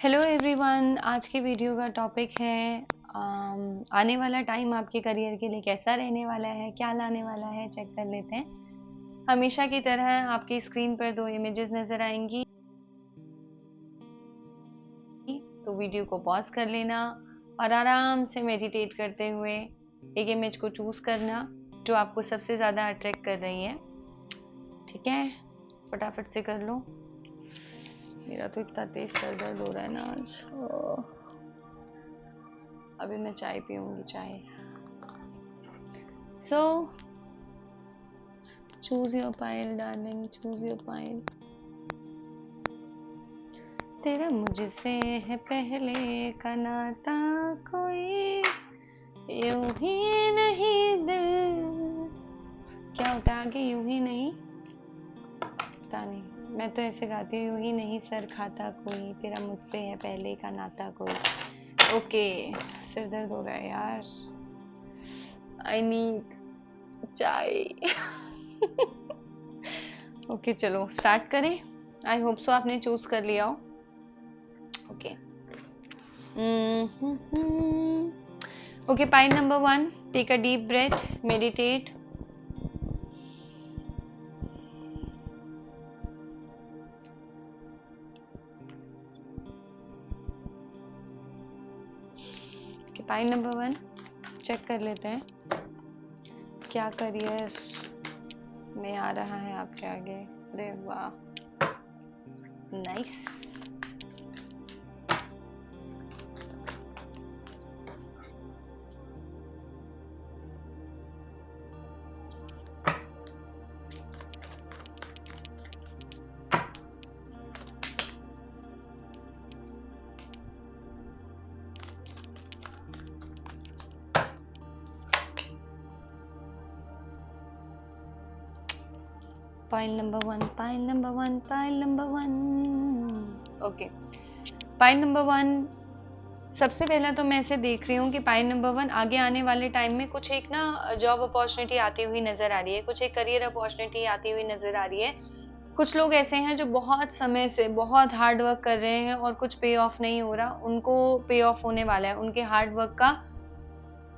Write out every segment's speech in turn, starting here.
Hello everyone, आज की video का टॉपिक है आने वाला टाइम आपके करियर के लिए कैसा रहने वाला है, क्या लाने वाला है, चेक कर लेते हैं। हमेशा की तरह आपकी स्क्रीन पर दो इमेजेस नजर आएंगी, तो वीडियो को पॉज कर लेना और आराम से मेडिटेट करते हुए एक इमेज को चूज करना जो आपको सबसे ज़्यादा अट्रैक्ट कर रही है। ठीक है, फटाफट से कर लो। मेरा तो इतना तेज सर दर्द हो रहा है ना आज। अभी मैं चाय पीऊंगी, चाय। So choose your pile darling, choose your pile. तेरा मुझसे है पहले का नाता, कोई यूं ही नहीं दिल। क्या होता है आगे? यूं ही नहीं, पता नहीं, मैं तो ऐसे गाती हूँ, यूं ही नहीं सर खाता कोई, तेरा मुझसे है पहले का नाता कोई। ओके, सिर दर्द हो रहा है यार, आई नीड चाय। ओके चलो स्टार्ट करें। आई होप सो आपने चूज कर लिया हो। Okay okay, pile number 1, take a deep breath, meditate. Pile number 1 check कर लेते हैं क्या करियर में आ रहा है आपके आगे। अरे वाह, nice. Pile number 1, pile number 1, pile number 1। Okay, pile number 1, सबसे पहला तो मैं ऐसे देख रही हूँ कि पाइल नंबर 1 आगे आने वाले टाइम में कुछ एक ना जॉब अपॉर्चुनिटी आती हुई नजर आ रही है, कुछ एक करियर अपॉर्चुनिटी आती हुई नजर आ रही है। कुछ लोग ऐसे हैं जो बहुत समय से बहुत हार्ड वर्क कर रहे हैं और कुछ पे ऑफ नहीं हो रहा, उनको पे ऑफ होने वाला है। उनके हार्ड वर्क का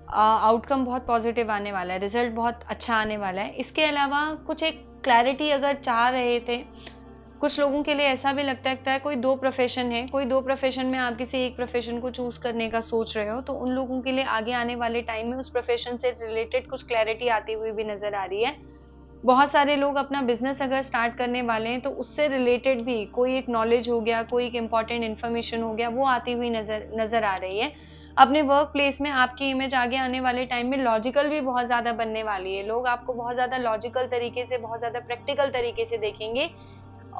आउटकम बहुत पॉजिटिव आने वाला है, रिजल्ट बहुत अच्छा आने वाला है। इसके अलावा कुछ एक क्लैरिटी अगर चाह रहे थे, कुछ लोगों के लिए ऐसा भी लगता है कोई दो प्रोफेशन है, कोई दो प्रोफेशन में आप किसी एक प्रोफेशन को चूज करने का सोच रहे हो, तो उन लोगों के लिए आगे आने वाले टाइम में उस प्रोफेशन से रिलेटेड कुछ क्लैरिटी आती हुई भी नजर आ रही है। बहुत सारे लोग अपना बिजनेस अगर स्टार्ट करने वाले हैं तो उससे रिलेटेड भी कोई एक नॉलेज हो गया, कोई एक इंपॉर्टेंट इन्फॉर्मेशन हो गया, वो आती हुई नजर आ रही है। अपने वर्क प्लेस में आपकी इमेज आगे आने वाले टाइम में लॉजिकल भी बहुत ज्यादा बनने वाली है। लोग आपको बहुत ज्यादा लॉजिकल तरीके से, बहुत ज्यादा प्रैक्टिकल तरीके से देखेंगे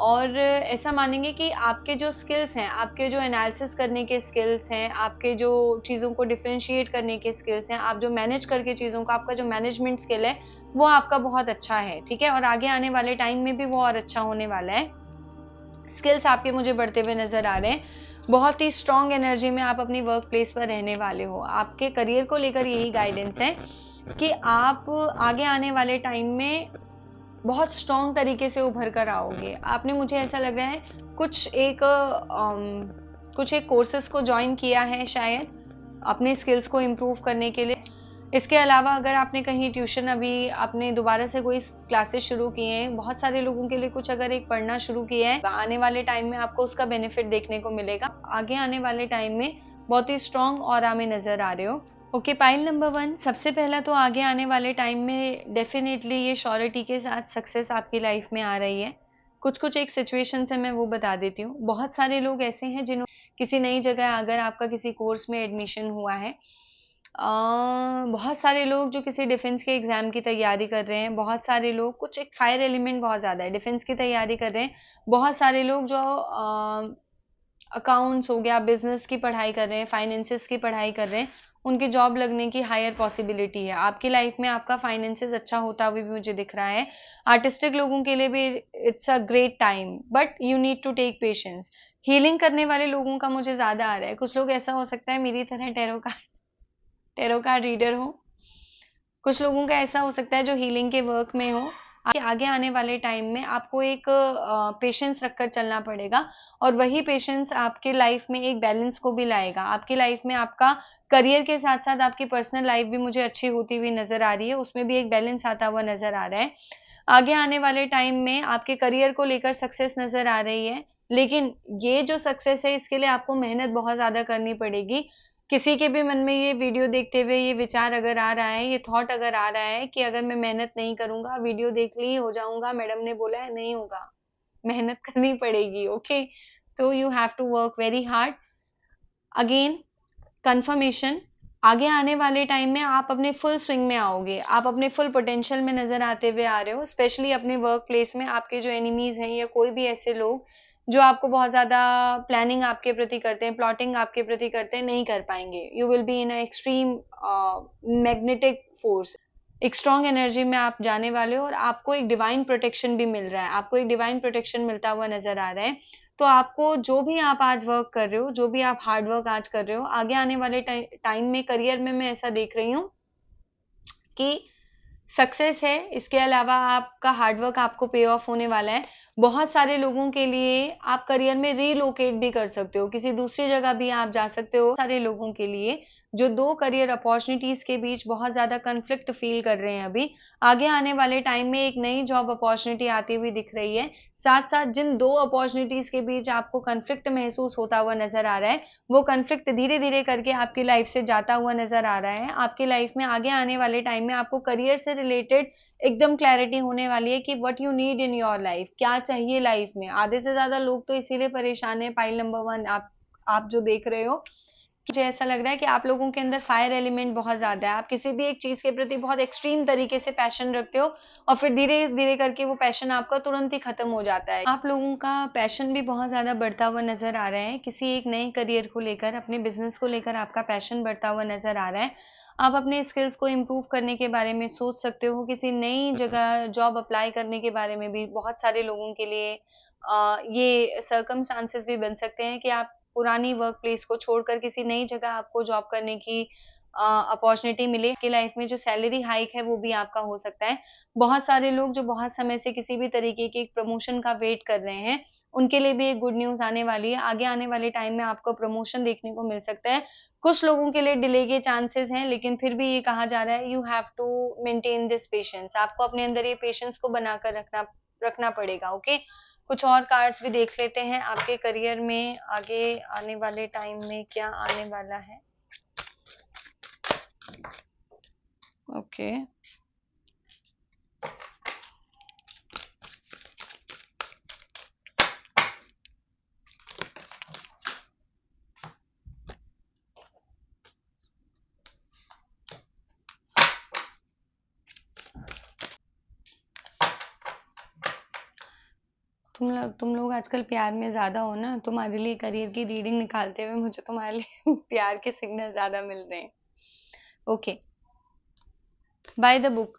और ऐसा मानेंगे कि आपके जो स्किल्स हैं, आपके जो एनालिसिस करने के स्किल्स हैं, आपके जो चीज़ों को डिफरेंशिएट करने के स्किल्स हैं, आप जो मैनेज करके चीज़ों को, आपका जो मैनेजमेंट स्किल है वो आपका बहुत अच्छा है। ठीक है, और आगे आने वाले टाइम में भी वो और अच्छा होने वाला है। स्किल्स आपके मुझे बढ़ते हुए नजर आ रहे हैं। बहुत ही स्ट्रॉन्ग एनर्जी में आप अपनी वर्क प्लेस पर रहने वाले हो। आपके करियर को लेकर यही गाइडेंस है कि आप आगे आने वाले टाइम में बहुत स्ट्रॉन्ग तरीके से उभर कर आओगे। आपने, मुझे ऐसा लग रहा है, कुछ एक कोर्सेज को ज्वाइन किया है शायद अपने स्किल्स को इम्प्रूव करने के लिए। इसके अलावा अगर आपने कहीं ट्यूशन, अभी आपने दोबारा से कोई क्लासेस शुरू किए हैं, बहुत सारे लोगों के लिए कुछ अगर एक पढ़ना शुरू किया है, आने वाले टाइम में आपको उसका बेनिफिट देखने को मिलेगा। आगे आने वाले टाइम में बहुत ही स्ट्रॉन्ग ऑरा में नजर आ रहे हो। ओके, पाइल नंबर 1, सबसे पहला तो आगे आने वाले टाइम में डेफिनेटली ये श्योरिटी के साथ सक्सेस आपकी लाइफ में आ रही है। कुछ एक सिचुएशन से मैं वो बता देती हूँ। बहुत सारे लोग ऐसे हैं जिन्होंने किसी नई जगह, अगर आपका किसी कोर्स में एडमिशन हुआ है, बहुत सारे लोग जो किसी डिफेंस के एग्जाम की तैयारी कर रहे हैं, बहुत सारे लोग, कुछ एक फायर एलिमेंट बहुत ज्यादा है, डिफेंस की तैयारी कर रहे हैं। बहुत सारे लोग जो अकाउंट्स हो गया, बिजनेस की पढ़ाई कर रहे हैं, फाइनेंसेस की पढ़ाई कर रहे हैं, उनकी जॉब लगने की हायर पॉसिबिलिटी है। आपकी लाइफ में आपका फाइनेंसेस अच्छा होता हुआ भी मुझे दिख रहा है। आर्टिस्टिक लोगों के लिए भी it's a great time, but you need to take patience. Healing करने वाले लोगों का मुझे ज्यादा आ रहा है। कुछ लोग ऐसा हो सकता है मेरी तरह टेरो कार्ड रीडर हो, कुछ लोगों का ऐसा हो सकता है जो हीलिंग के वर्क में हो। आगे आने वाले टाइम में आपको एक पेशेंस रखकर चलना पड़ेगा, और वही पेशेंस आपके लाइफ में एक बैलेंस को भी लाएगा। आपकी लाइफ में आपका करियर के साथ साथ आपकी पर्सनल लाइफ भी मुझे अच्छी होती हुई नजर आ रही है, उसमें भी एक बैलेंस आता हुआ नजर आ रहा है। आगे आने वाले टाइम में आपके करियर को लेकर सक्सेस नजर आ रही है, लेकिन ये जो सक्सेस है इसके लिए आपको मेहनत बहुत ज्यादा करनी पड़ेगी। किसी के भी मन में ये वीडियो देखते हुए ये विचार अगर आ रहा है, ये थॉट अगर आ रहा है कि अगर मैं मेहनत नहीं करूंगा, वीडियो देख ली हो जाऊंगा, मैडम ने बोला है, नहीं होगा, मेहनत करनी पड़ेगी। ओके, तो you have to work very hard. Again confirmation, आगे आने वाले टाइम में आप अपने फुल स्विंग में आओगे, आप अपने फुल पोटेंशियल में नजर आते हुए आ रहे हो। स्पेशली अपने वर्क प्लेस में आपके जो एनिमीज हैं या कोई भी ऐसे लोग जो आपको बहुत ज्यादा प्लानिंग आपके प्रति करते हैं, प्लॉटिंग आपके प्रति करते हैं, नहीं कर पाएंगे। You will be in extreme magnetic force, एक स्ट्रॉन्ग एनर्जी में आप जाने वाले हो, और आपको एक डिवाइन प्रोटेक्शन भी मिल रहा है, आपको एक डिवाइन प्रोटेक्शन मिलता हुआ नजर आ रहा है। तो आपको जो भी आप आज वर्क कर रहे हो, जो भी आप हार्ड वर्क आज कर रहे हो, आगे आने वाले टाइम में करियर में मैं ऐसा देख रही हूँ कि सक्सेस है, इसके अलावा आपका हार्डवर्क आपको पे ऑफ होने वाला है। बहुत सारे लोगों के लिए आप करियर में रीलोकेट भी कर सकते हो, किसी दूसरी जगह भी आप जा सकते हो। सारे लोगों के लिए जो दो करियर अपॉर्चुनिटीज के बीच बहुत ज्यादा कन्फ्लिक्ट फील कर रहे हैं, अभी आगे आने वाले टाइम में एक नई जॉब अपॉर्चुनिटी आती हुई दिख रही है। साथ साथ जिन दो अपॉर्चुनिटीज के बीच आपको कन्फ्लिक्ट महसूस होता हुआ नजर आ रहा है, वो कन्फ्लिक्ट धीरे धीरे करके आपकी लाइफ से जाता हुआ नजर आ रहा है। आपकी लाइफ में आगे आने वाले टाइम में आपको करियर से रिलेटेड एकदम क्लैरिटी होने वाली है कि what you need in your life, क्या चाहिए लाइफ में। आधे से ज्यादा लोग तो इसीलिए परेशान है, पाइल नंबर 1 आप जो देख रहे हो, मुझे ऐसा लग रहा है कि आप लोगों के अंदर फायर एलिमेंट बहुत ज्यादा है। आप किसी भी एक चीज के प्रति बहुत एक्सट्रीम तरीके से पैशन रखते हो, और फिर धीरे धीरे करके वो पैशन आपका तुरंत ही खत्म हो जाता है। आप लोगों का पैशन भी बहुत ज्यादा बढ़ता हुआ नजर आ रहा है, किसी एक नए करियर को लेकर, अपने बिजनेस को लेकर आपका पैशन बढ़ता हुआ नजर आ रहा है। आप अपने स्किल्स को इम्प्रूव करने के बारे में सोच सकते हो, किसी नई जगह जॉब अप्लाई करने के बारे में भी बहुत सारे लोगों के लिए ये सर्कमस्टांसेस भी बन सकते हैं कि आप पुरानी वर्क प्लेस को छोड़कर किसी नई जगह आपको जॉब करने की अपॉर्चुनिटी मिले। आपकी लाइफ में जो सैलरी हाइक है वो भी आपका हो सकता है। बहुत सारे लोग जो बहुत समय से किसी भी तरीके के प्रमोशन का वेट कर रहे हैं, उनके लिए भी एक गुड न्यूज आने वाली है। आगे आने वाले टाइम में आपको प्रमोशन देखने को मिल सकता है। कुछ लोगों के लिए डिले के चांसेस हैं, लेकिन फिर भी ये कहा जा रहा है you have to maintain this patience. आपको अपने अंदर ये पेशेंस को बनाकर रखना पड़ेगा। ओके, कुछ और कार्ड्स भी देख लेते हैं, आपके करियर में आगे आने वाले टाइम में क्या आने वाला है। ओके, तुम लोग आजकल प्यार में ज्यादा हो ना, तुम्हारे लिए करियर की रीडिंग निकालते हुए मुझे तुम्हारे लिए प्यार के सिग्नल ज्यादा मिल रहे हैं। Okay, by the book.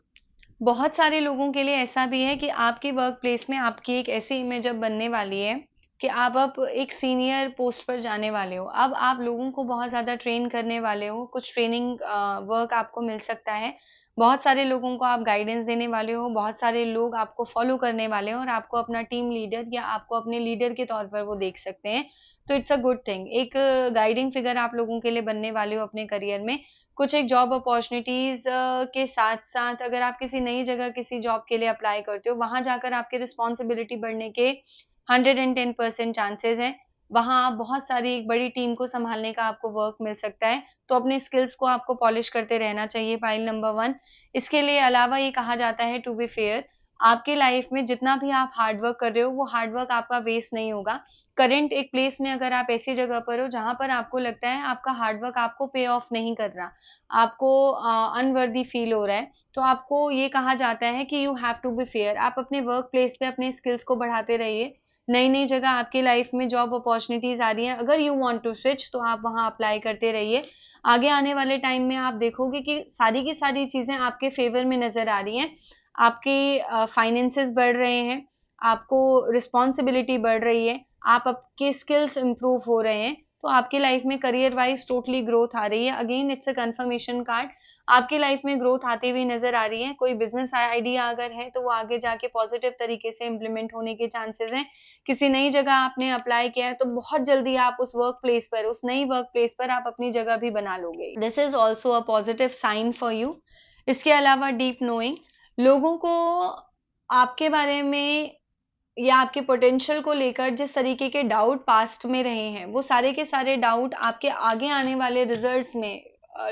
बहुत सारे लोगों के लिए ऐसा भी है कि आपकी वर्क प्लेस में आपकी एक ऐसी इमेज अब बनने वाली है कि आप अब एक सीनियर पोस्ट पर जाने वाले हो। अब आप लोगों को बहुत ज़्यादा ट्रेन करने वाले हो, कुछ ट्रेनिंग वर्क आपको मिल सकता है। बहुत सारे लोगों को आप गाइडेंस देने वाले हो, बहुत सारे लोग आपको फॉलो करने वाले हो, और आपको अपना टीम लीडर या आपको अपने लीडर के तौर पर वो देख सकते हैं। तो इट्स अ गुड थिंग, एक गाइडिंग फिगर आप लोगों के लिए बनने वाले हो अपने करियर में। कुछ एक जॉब अपॉर्चुनिटीज के साथ साथ अगर आप किसी नई जगह किसी जॉब के लिए अप्लाई करते हो, वहां जाकर आपके रिस्पॉन्सिबिलिटी बढ़ने के 110% चांसेस हैं। वहां आप बहुत सारी एक बड़ी टीम को संभालने का आपको वर्क मिल सकता है। तो अपने स्किल्स को आपको पॉलिश करते रहना चाहिए, पाइल नंबर 1। इसके लिए अलावा ये कहा जाता है टू बी फेयर, आपकी लाइफ में जितना भी आप हार्डवर्क कर रहे हो वो हार्डवर्क आपका वेस्ट नहीं होगा। करंट एक प्लेस में अगर आप ऐसी जगह पर हो जहां पर आपको लगता है आपका हार्डवर्क आपको पे ऑफ नहीं कर रहा, आपको अनवर्दी फील हो रहा है, तो आपको ये कहा जाता है कि you have to be fair. आप अपने वर्क प्लेस पे अपने स्किल्स को बढ़ाते रहिए। नई नई जगह आपकी लाइफ में जॉब अपॉर्चुनिटीज आ रही हैं, अगर यू वांट टू स्विच तो आप वहां अप्लाई करते रहिए। आगे आने वाले टाइम में आप देखोगे कि सारी की सारी चीजें आपके फेवर में नजर आ रही हैं। आपके फाइनेंसेस बढ़ रहे हैं, आपको रिस्पॉन्सिबिलिटी बढ़ रही है, आप आपके स्किल्स इंप्रूव हो रहे हैं। तो आपकी लाइफ में करियर वाइज टोटली ग्रोथ आ रही है। Again it's a confirmation card, आपकी लाइफ में ग्रोथ आती हुई नजर आ रही है। कोई बिजनेस आइडिया अगर है तो वो आगे जाके पॉजिटिव तरीके से इम्प्लीमेंट होने के चांसेस हैं। किसी नई जगह आपने अप्लाई किया है तो बहुत जल्दी आप उस वर्क प्लेस पर, उस नई वर्क प्लेस पर आप अपनी जगह भी बना लोगे। This is also a positive sign for you. इसके अलावा डीप नोइंग, लोगों को आपके बारे में या आपके पोटेंशियल को लेकर जिस तरीके के डाउट पास्ट में रहे हैं, वो सारे के सारे डाउट आपके आगे आने वाले रिजल्ट्स में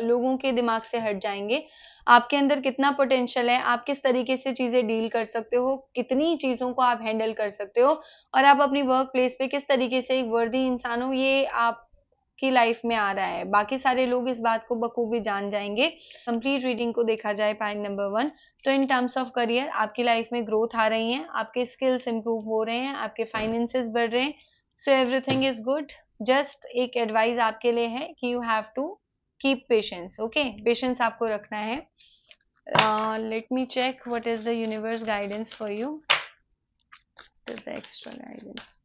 लोगों के दिमाग से हट जाएंगे। आपके अंदर कितना पोटेंशियल है, आप किस तरीके से चीजें डील कर सकते हो, कितनी चीजों को आप हैंडल कर सकते हो, और आप अपनी वर्क प्लेस पे किस तरीके से एक वर्दी इंसान हो, ये आपकी लाइफ में आ रहा है। बाकी सारे लोग इस बात को बखूबी जान जाएंगे। कंप्लीट रीडिंग को देखा जाए पॉइंट नंबर 1, तो इन टर्म्स ऑफ करियर आपकी लाइफ में ग्रोथ आ रही है, आपके स्किल्स इंप्रूव हो रहे हैं, आपके फाइनेंसेस बढ़ रहे हैं, so everything is good. Just एक एडवाइस आपके लिए है कि you have to keep patience. Okay, patience आपको रखना है। Let me check what is the universe guidance for you, what is the extra guidance.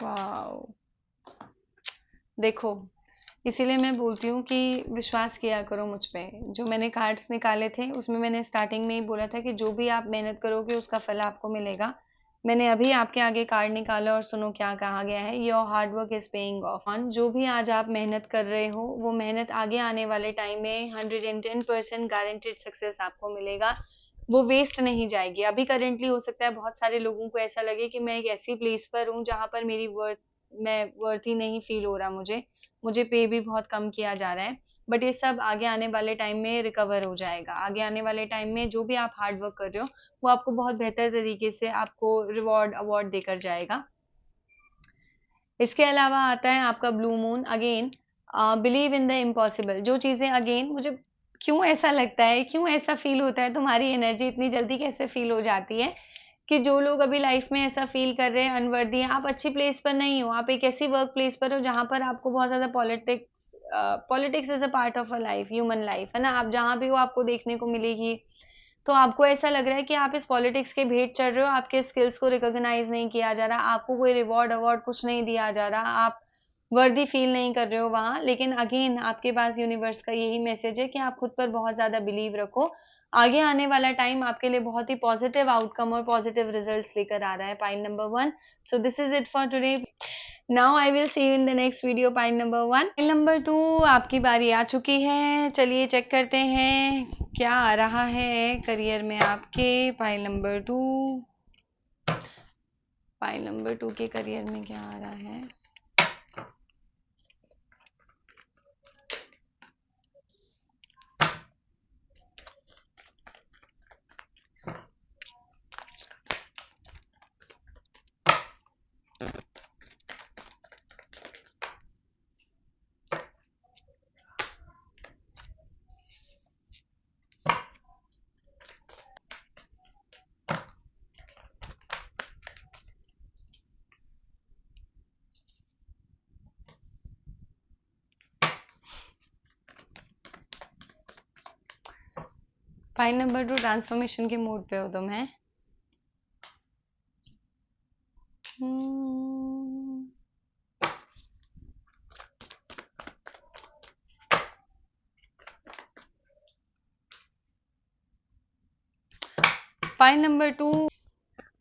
Wow, देखो, इसीलिए मैं बोलती हूँ कि विश्वास किया करो मुझ पे। जो मैंने कार्ड्स निकाले थे उसमें मैंने स्टार्टिंग में ही बोला था कि जो भी आप मेहनत करोगे उसका फल आपको मिलेगा। मैंने अभी आपके आगे कार्ड निकाला और सुनो क्या कहा गया है, your hard work is paying off. जो भी आज आप मेहनत कर रहे हो वो मेहनत आगे आने वाले टाइम में 110% गारंटेड सक्सेस आपको मिलेगा, वो वेस्ट नहीं जाएगी। अभी करेंटली हो सकता है बहुत सारे लोगों को ऐसा लगे कि मैं एक ऐसी प्लेस पर हूँ जहाँ पर मैं वर्थी नहीं फील हो रहा, मुझे पे भी बहुत कम किया जा रहा है, बट ये सब आगे आने वाले टाइम में रिकवर हो जाएगा। आगे आने वाले टाइम में जो भी आप हार्ड वर्क कर रहे हो वो आपको बहुत बेहतर तरीके से आपको रिवॉर्ड अवार्ड देकर जाएगा। इसके अलावा आता है आपका blue moon. Again believe in the impossible. जो चीजें, अगेन मुझे क्यों ऐसा लगता है, क्यों ऐसा फील होता है, तुम्हारी एनर्जी इतनी जल्दी कैसे फील हो जाती है कि जो लोग अभी लाइफ में ऐसा फील कर रहे हैं अनवर्दी हैं, आप अच्छी प्लेस पर नहीं हो, आप एक ऐसी वर्क प्लेस पर हो जहां पर आपको बहुत ज्यादा politics is a part of a life, human life है ना। आप जहां भी हो आपको देखने को मिलेगी, तो आपको ऐसा लग रहा है कि आप इस पॉलिटिक्स के भेंट चढ़ रहे हो, आपके स्किल्स को रिकॉग्नाइज नहीं किया जा रहा, आपको कोई रिवॉर्ड अवार्ड कुछ नहीं दिया जा रहा, आप वर्दी फील नहीं कर रहे हो वहां। लेकिन अगेन आपके पास यूनिवर्स का यही मैसेज है कि आप खुद पर बहुत ज्यादा बिलीव रखो, आगे आने वाला टाइम आपके लिए बहुत ही पॉजिटिव आउटकम और पॉजिटिव रिजल्ट्स लेकर आ रहा है। Point number 1। So this is it for today. Now I will see you in the next video. Point number 1। Point number 2, आपकी बारी आ चुकी है। चलिए चेक करते हैं क्या आ रहा है करियर में आपके। पॉइंट नंबर 2, पॉइंट नंबर 2 के करियर में क्या आ रहा है। पॉइंट नंबर 2, ट्रांसफॉर्मेशन के मोड पे हो तुम है। पॉइंट नंबर 2,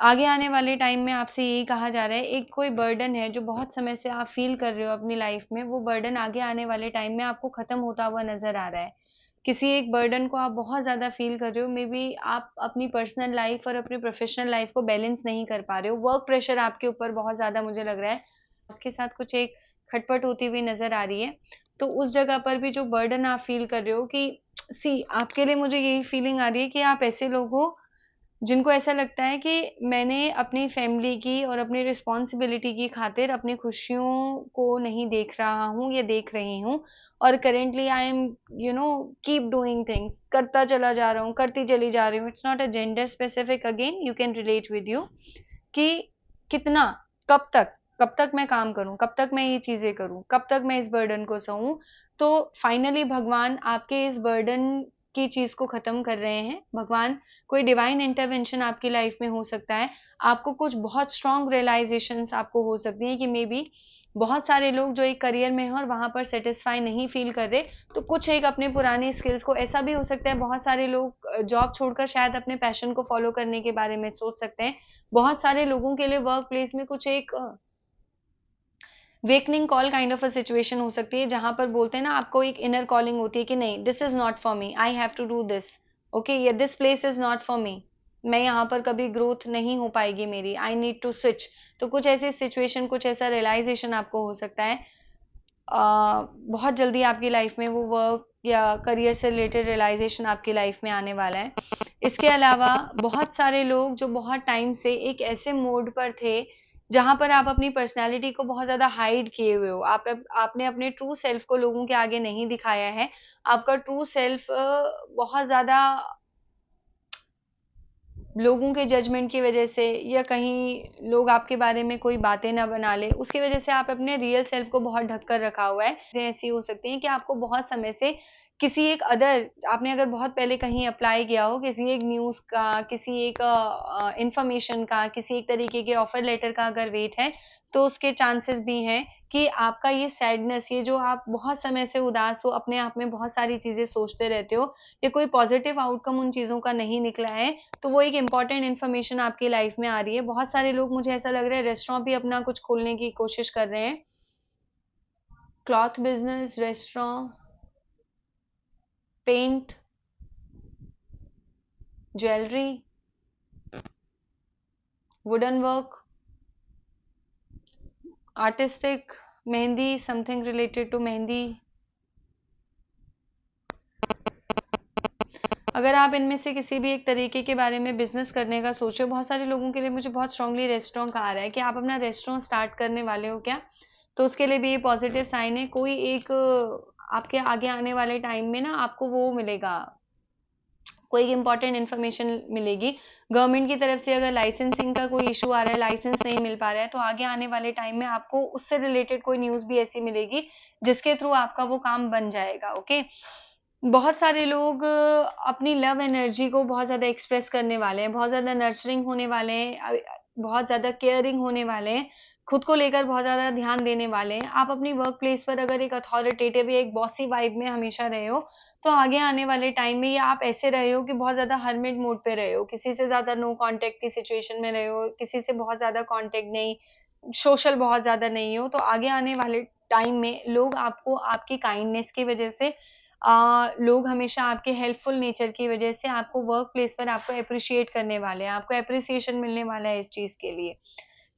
आगे आने वाले टाइम में आपसे यही कहा जा रहा है, एक कोई बर्डन है जो बहुत समय से आप फील कर रहे हो अपनी लाइफ में, वो बर्डन आगे आने वाले टाइम में आपको खत्म होता हुआ नजर आ रहा है। किसी एक बर्डन को आप बहुत ज्यादा फील कर रहे हो, मे बी आप अपनी पर्सनल लाइफ और अपनी प्रोफेशनल लाइफ को बैलेंस नहीं कर पा रहे हो, वर्क प्रेशर आपके ऊपर बहुत ज्यादा मुझे लग रहा है, उसके साथ कुछ एक खटपट होती हुई नजर आ रही है। तो उस जगह पर भी जो बर्डन आप फील कर रहे हो कि आपके लिए मुझे यही फीलिंग आ रही है कि आप ऐसे लोग हो जिनको ऐसा लगता है कि मैंने अपनी फैमिली की और अपनी रिस्पॉन्सिबिलिटी की खातिर अपनी खुशियों को नहीं देख रहा हूँ या देख रही हूँ, और currently I am keep doing things, करता चला जा रहा हूँ, करती चली जा रही हूँ। It's not a gender specific, again you can relate with you कि कितना, कब तक कब तक मैं काम करूं, कब तक मैं ये चीजें करूं, कब तक मैं इस बर्डन को सहूं। तो फाइनली भगवान आपके इस बर्डन की चीज को खत्म कर रहे हैं। भगवान, कोई डिवाइन इंटरवेंशन आपकी लाइफ में हो सकता है। आपको कुछ बहुत स्ट्रांग रियलाइजेशंस आपको हो सकती हैं कि मे बी बहुत सारे लोग जो एक करियर में हैं और वहां पर सेटिस्फाई नहीं फील कर रहे, तो कुछ एक अपने पुराने स्किल्स को, ऐसा भी हो सकता है बहुत सारे लोग जॉब छोड़कर शायद अपने पैशन को फॉलो करने के बारे में सोच सकते हैं। बहुत सारे लोगों के लिए वर्क प्लेस में कुछ एक wakening call kind of a situation हो सकती है, जहां पर बोलते हैं ना, आपको एक इनर कॉलिंग होती है कि नहीं, this is not for me, I have to do this, okay, या this place is not for me, मैं यहाँ पर कभी ग्रोथ नहीं हो पाएगी मेरी, आई नीड टू स्विच। तो कुछ ऐसी सिचुएशन, कुछ ऐसा रियलाइजेशन आपको हो सकता है। बहुत जल्दी आपकी लाइफ में वो वर्क या करियर से रिलेटेड रियलाइजेशन आपकी लाइफ में आने वाला है। इसके अलावा बहुत सारे लोग जो बहुत टाइम से एक ऐसे मोड पर थे जहां पर आप अपनी पर्सनैलिटी को बहुत ज्यादा हाइड किए हुए हो, आपने अपने ट्रू सेल्फ को लोगों के आगे नहीं दिखाया है। आपका ट्रू सेल्फ बहुत ज्यादा लोगों के जजमेंट की वजह से, या कहीं लोग आपके बारे में कोई बातें ना बना ले, उसकी वजह से आप अपने रियल सेल्फ को बहुत ढक कर रखा हुआ है। चीजें ऐसी हो सकती हैं कि आपको बहुत समय से किसी एक अदर, आपने अगर बहुत पहले कहीं अप्लाई किया हो, किसी एक न्यूज का, किसी एक इंफॉर्मेशन का, किसी एक तरीके के ऑफर लेटर का अगर वेट है, तो उसके चांसेस भी हैं कि आपका ये सैडनेस, ये जो आप बहुत समय से उदास हो, अपने आप में बहुत सारी चीजें सोचते रहते हो, या कोई पॉजिटिव आउटकम उन चीजों का नहीं निकला है, तो वो एक इम्पॉर्टेंट इन्फॉर्मेशन आपकी लाइफ में आ रही है। बहुत सारे लोग, मुझे ऐसा लग रहा है, रेस्टोरेंट भी अपना कुछ खोलने की कोशिश कर रहे हैं। Cloth business, restaurant, paint, jewellery, wooden work, artistic, mehndi, something related to mehndi. अगर आप इनमें से किसी भी एक तरीके के बारे में बिजनेस करने का सोचो, बहुत सारे लोगों के लिए मुझे बहुत स्ट्रांगली रेस्टोरेंट का आ रहा है कि आप अपना रेस्टोरेंट स्टार्ट करने वाले हो क्या, तो उसके लिए भी ये पॉजिटिव साइन है। कोई एक आपके आगे आने वाले टाइम में ना आपको वो मिलेगा, कोई इंपॉर्टेंट इन्फॉर्मेशन मिलेगी गवर्नमेंट की तरफ से। अगर लाइसेंसिंग का कोई इशू आ रहा है, लाइसेंस नहीं मिल पा रहा है, तो आगे आने वाले टाइम में आपको उससे रिलेटेड कोई न्यूज भी ऐसी मिलेगी जिसके थ्रू आपका वो काम बन जाएगा। ओके, बहुत सारे लोग अपनी लव एनर्जी को बहुत ज़्यादा एक्सप्रेस करने वाले हैं, बहुत ज़्यादा नर्चरिंग होने वाले हैं, बहुत ज़्यादा केयरिंग होने वाले हैं, खुद को लेकर बहुत ज़्यादा ध्यान देने वाले हैं। आप अपनी वर्क प्लेस पर अगर एक अथॉरिटेटिव या एक बॉसी वाइब में हमेशा रहे हो, तो आगे आने वाले टाइम में, या आप ऐसे रहे हो कि बहुत ज़्यादा हर्मिट मोड पे रहे हो, किसी से ज़्यादा नो कांटेक्ट की सिचुएशन में रहे हो, किसी से बहुत ज़्यादा कांटेक्ट नहीं, सोशल बहुत ज़्यादा नहीं हो, तो आगे आने वाले टाइम में लोग आपको आपकी काइंडनेस की वजह से, लोग हमेशा आपके हेल्पफुल नेचर की वजह से आपको वर्क प्लेस पर आपको अप्रिशिएट करने वाले हैं, आपको एप्रिसिएशन मिलने वाला है इस चीज़ के लिए।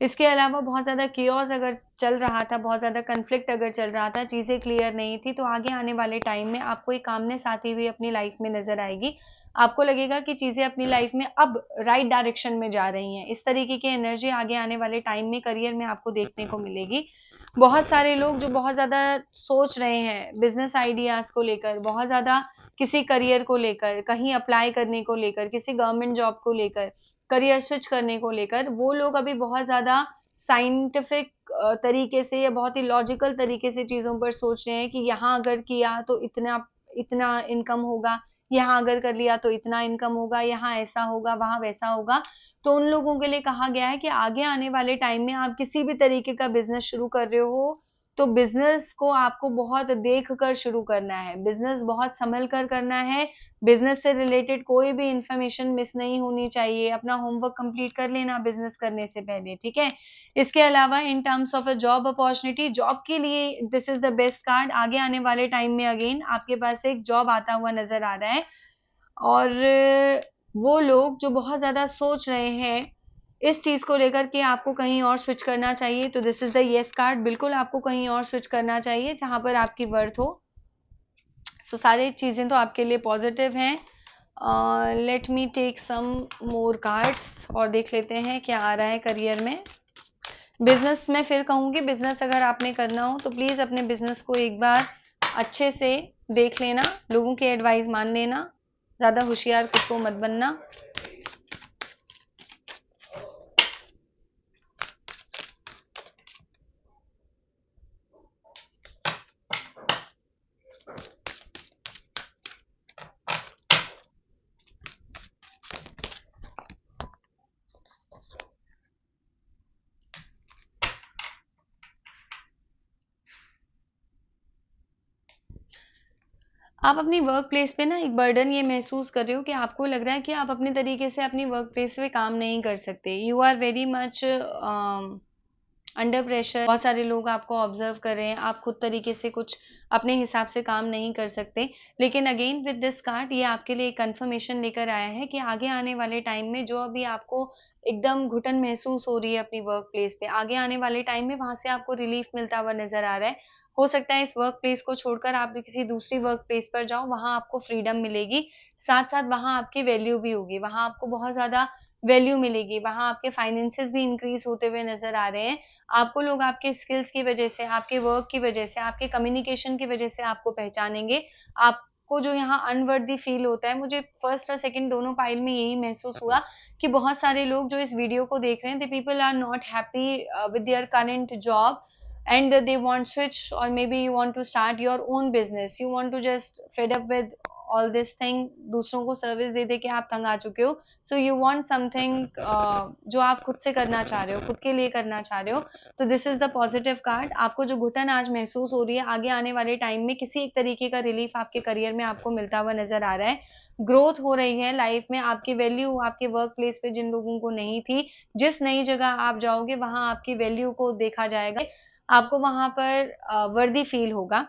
इसके अलावा बहुत ज़्यादा कियोस अगर चल रहा था, बहुत ज़्यादा कॉन्फ्लिक्ट अगर चल रहा था, चीज़ें क्लियर नहीं थी, तो आगे आने वाले टाइम में आपको एक कामनेस आती हुई अपनी लाइफ में नज़र आएगी। आपको लगेगा कि चीज़ें अपनी लाइफ में अब राइट डायरेक्शन में जा रही हैं। इस तरीके की एनर्जी आगे आने वाले टाइम में करियर में आपको देखने को मिलेगी। बहुत सारे लोग जो बहुत ज़्यादा सोच रहे हैं बिज़नेस आइडियाज़ को लेकर, बहुत ज़्यादा किसी करियर को लेकर, कहीं अप्लाई करने को लेकर, किसी गवर्नमेंट जॉब को लेकर, करियर स्विच करने को लेकर, वो लोग अभी बहुत ज़्यादा साइंटिफिक तरीके से या बहुत ही लॉजिकल तरीके से चीज़ों पर सोच रहे हैं कि यहाँ अगर किया तो इतना इतना इनकम होगा, यहाँ अगर कर लिया तो इतना इनकम होगा, यहाँ ऐसा होगा, वहाँ वैसा होगा। तो उन लोगों के लिए कहा गया है कि आगे आने वाले टाइम में आप किसी भी तरीके का बिज़नेस शुरू कर रहे हो, तो बिज़नेस को आपको बहुत देख कर शुरू करना है, बिज़नेस बहुत सँभल कर करना है, बिज़नेस से रिलेटेड कोई भी इन्फॉर्मेशन मिस नहीं होनी चाहिए, अपना होमवर्क कंप्लीट कर लेना बिज़नेस करने से पहले, ठीक है? इसके अलावा in terms of a job opportunity, job के लिए this is the best card. आगे आने वाले टाइम में अगेन आपके पास एक जॉब आता हुआ नज़र आ रहा है, और वो लोग जो बहुत ज़्यादा सोच रहे हैं इस चीज़ को लेकर कि आपको कहीं और स्विच करना चाहिए, तो this is the yes card. बिल्कुल आपको कहीं और स्विच करना चाहिए जहाँ पर आपकी वर्थ हो। सो सारी चीज़ें तो आपके लिए पॉजिटिव हैं। Let me take some more cards और देख लेते हैं क्या आ रहा है करियर में। बिजनेस में फिर कहूँगी, बिजनेस अगर आपने करना हो तो प्लीज़ अपने बिजनेस को एक बार अच्छे से देख लेना, लोगों की एडवाइस मान लेना, ज़्यादा होशियार खुद को मत बनना। आप अपनी वर्क प्लेस पे ना एक बर्डन ये महसूस कर रहे हो कि आपको लग रहा है कि आप अपने तरीके से अपनी वर्क प्लेस पे काम नहीं कर सकते। You are very much under pressure. बहुत सारे लोग आपको ऑब्जर्व कर रहे हैं, आप खुद तरीके से कुछ अपने हिसाब से काम नहीं कर सकते। लेकिन अगेन विद दिस कार्ड ये आपके लिए एक कंफर्मेशन लेकर आया है कि आगे आने वाले टाइम में जो अभी आपको एकदम घुटन महसूस हो रही है अपनी वर्क प्लेस पे, आगे आने वाले टाइम में वहां से आपको रिलीफ मिलता हुआ नजर आ रहा है। हो सकता है इस वर्क प्लेस को छोड़कर आप किसी दूसरी वर्क प्लेस पर जाओ, वहां आपको फ्रीडम मिलेगी, साथ साथ वहां आपकी वैल्यू भी होगी, वहां आपको बहुत ज्यादा वैल्यू मिलेगी, वहां आपके फाइनेंसेस भी इंक्रीज होते हुए नजर आ रहे हैं। आपको लोग आपके स्किल्स की वजह से, आपके वर्क की वजह से, आपके कम्युनिकेशन की वजह से आपको पहचानेंगे। आपको जो यहाँ अनवर्दी फील होता है, मुझे फर्स्ट और सेकंड दोनों पाइल में यही महसूस हुआ कि बहुत सारे लोग जो इस वीडियो को देख रहे हैं, the people are not happy with their current job and they want switch, or maybe you want to start your own business, you want to just fed up with all this thing, दूसरों को service दे दे के आप तंग आ चुके हो, so you want something जो आप खुद से करना चाह रहे हो, खुद के लिए करना चाह रहे हो। तो this is the positive card. आपको जो घुटन आज महसूस हो रही है, आगे आने वाले टाइम में किसी एक तरीके का रिलीफ आपके करियर में आपको मिलता हुआ नजर आ रहा है। ग्रोथ हो रही है लाइफ में, आपकी वैल्यू आपके वर्क प्लेस पे जिन लोगों को नहीं थी, जिस नई जगह आप जाओगे वहां आपकी वैल्यू को देखा जाएगा, आपको वहां पर वर्दी फील होगा।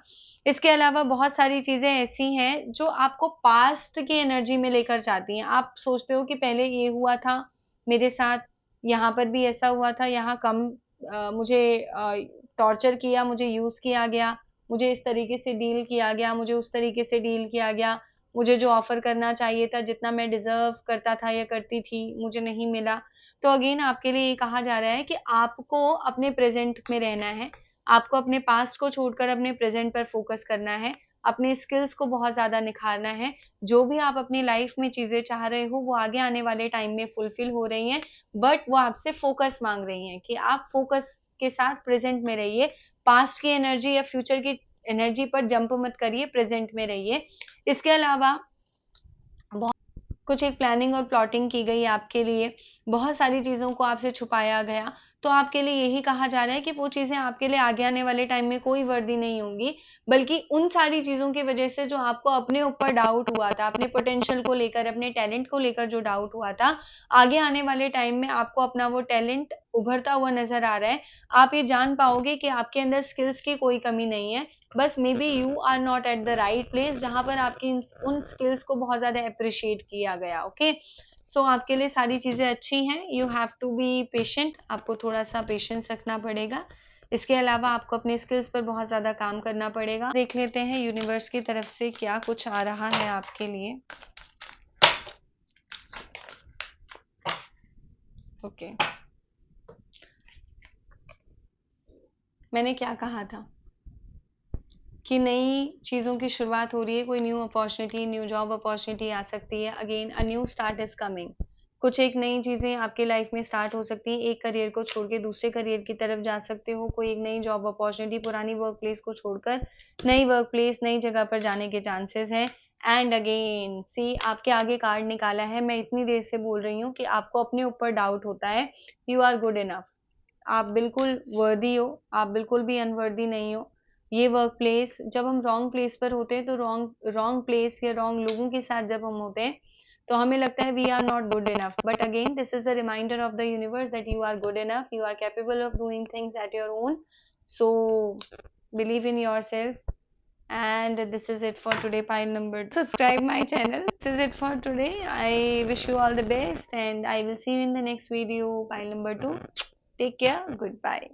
इसके अलावा बहुत सारी चीजें ऐसी हैं जो आपको पास्ट की एनर्जी में लेकर जाती हैं। आप सोचते हो कि पहले ये हुआ था मेरे साथ, यहाँ पर भी ऐसा हुआ था, यहाँ कम मुझे टॉर्चर किया, मुझे यूज किया गया, मुझे इस तरीके से डील किया गया, मुझे उस तरीके से डील किया गया, मुझे जो ऑफर करना चाहिए था, जितना मैं डिजर्व करता था या करती थी, मुझे नहीं मिला। तो अगेन आपके लिए ये कहा जा रहा है कि आपको अपने प्रेजेंट में रहना है, आपको अपने पास्ट को छोड़कर अपने प्रेजेंट पर फोकस करना है, अपने स्किल्स को बहुत ज्यादा निखारना है। जो भी आप अपनी लाइफ में चीजें चाह रहे हो वो आगे आने वाले टाइम में फुलफिल हो रही हैं, बट वो आपसे फोकस मांग रही हैं कि आप फोकस के साथ प्रेजेंट में रहिए। पास्ट की एनर्जी या फ्यूचर की एनर्जी पर जंप मत करिए, प्रेजेंट में रहिए। इसके अलावा कुछ एक प्लानिंग और प्लॉटिंग की गई आपके लिए, बहुत सारी चीज़ों को आपसे छुपाया गया, तो आपके लिए यही कहा जा रहा है कि वो चीज़ें आपके लिए आगे आने वाले टाइम में कोई वर्दी नहीं होंगी, बल्कि उन सारी चीज़ों की वजह से जो आपको अपने ऊपर डाउट हुआ था, अपने पोटेंशियल को लेकर, अपने टैलेंट को लेकर जो डाउट हुआ था, आगे आने वाले टाइम में आपको अपना वो टैलेंट उभरता हुआ नजर आ रहा है। आप ये जान पाओगे कि आपके अंदर स्किल्स की कोई कमी नहीं है, बस maybe you are not at the right place जहां पर आपकी उन स्किल्स को बहुत ज्यादा अप्रिशिएट किया गया। ओके, सो आपके लिए सारी चीजें अच्छी हैं। You have to be patient, आपको थोड़ा सा पेशेंस रखना पड़ेगा। इसके अलावा आपको अपने स्किल्स पर बहुत ज्यादा काम करना पड़ेगा। देख लेते हैं यूनिवर्स की तरफ से क्या कुछ आ रहा है आपके लिए। ओके, मैंने क्या कहा था कि नई चीज़ों की शुरुआत हो रही है, कोई new opportunity, new job opportunity आ सकती है। Again a new start is coming. कुछ एक नई चीज़ें आपके लाइफ में स्टार्ट हो सकती हैं। एक करियर को छोड़ के दूसरे करियर की तरफ जा सकते हो। कोई एक नई जॉब अपॉर्चुनिटी, पुरानी वर्क प्लेस को छोड़कर नई वर्क प्लेस, नई जगह पर जाने के चांसेस हैं। एंड अगेन सी आपके आगे कार्ड निकाला है। मैं इतनी देर से बोल रही हूँ कि आपको अपने ऊपर डाउट होता है। यू आर गुड इनफ, आप बिल्कुल वर्दी हो, आप बिल्कुल भी अनवर्दी नहीं हो। ये वर्क प्लेस, जब हम रॉन्ग प्लेस पर होते हैं तो रॉन्ग रॉन्ग प्लेस या रॉन्ग लोगों के साथ जब हम होते हैं तो हमें लगता है we are not good enough, but again this is the reminder of the universe that you are good enough, you are capable of doing things at your own. So believe in yourself. And this is it for today, pile number 2. Subscribe my channel. This is it for today. I wish you all the best and I will see you in the next video, pile number 2. Take care. Goodbye.